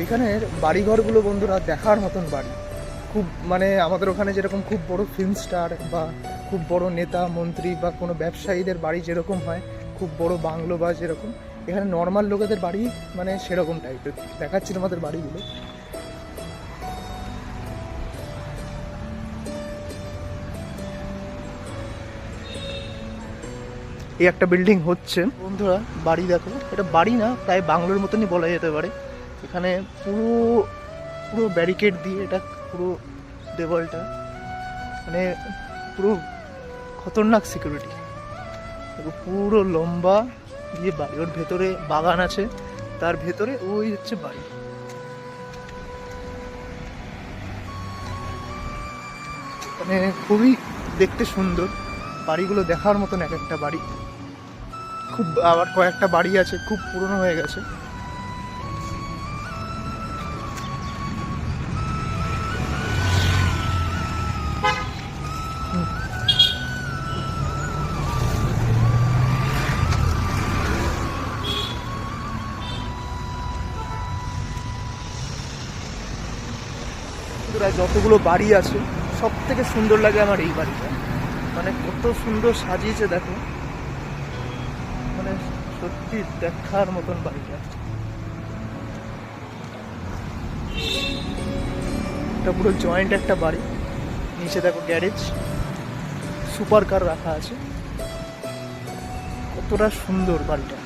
এইখানের বাড়িঘরগুলো বন্ধুরা দেখার মতন বাড়ি। খুব মানে আমাদের ওখানে যেরকম খুব বড় ফিল্ম স্টার বা খুব বড় নেতা মন্ত্রী বা কোনো ব্যবসায়ীদের বাড়ি যেরকম হয়, খুব বড় বাংলো বা যেরকম, এখানে নর্মাল লোকেদের বাড়ি মানে সেরকম টাইপের দেখাচ্ছি তোমাদের বাড়িগুলো। এই একটা বিল্ডিং হচ্ছে বন্ধুরা, বাড়ি দেখো, এটা বাড়ি না প্রায় বাংলোর মতনই বলা যেতে পারে। এখানে পুরো পুরো ব্যারিকেড দিয়ে এটা পুরো দেওয়ালটা মানে পুরো খতরনাক সিকিউরিটি। পুরো লম্বা দিয়ে বাড়ি, ওর ভেতরে বাগান আছে, তার ভেতরে ওই হচ্ছে বাড়ি। মানে খুবই দেখতে সুন্দর বাড়িগুলো, দেখার মতন এক একটা বাড়ি। খুব আবার কয়েকটা বাড়ি আছে খুব পুরনো হয়ে গেছে। যতগুলো বাড়ি আছে সব থেকে সুন্দর লাগে আমার এই বাড়িটা। মানে কত সুন্দর সাজিয়েছে দেখো, মানে সত্যি দেখার মতন বাড়িটা। এটা পুরো জয়েন্ট একটা বাড়ি, নিচে দেখো গ্যারেজ, সুপার কার রাখা আছে। কতটা সুন্দর বাড়িটা।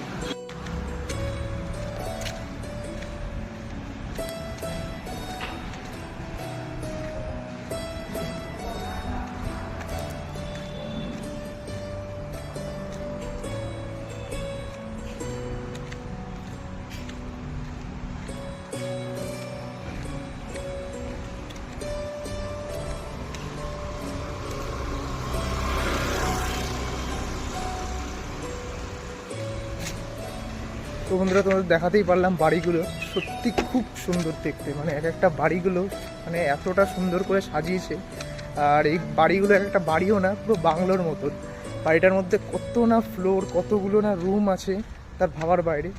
তো বন্ধুরা তোমাদের দেখাতেই পারলাম বাড়িগুলো, সত্যি খুব সুন্দর দেখতে। মানে এক একটা বাড়িগুলো মানে এতটা সুন্দর করে সাজিয়েছে। আর এই বাড়িগুলো এক একটা বাড়িও না, পুরো বাংলোর মতন। বাড়িটার মধ্যে কত না ফ্লোর, কতগুলো না রুম আছে তার ভাবার বাইরে।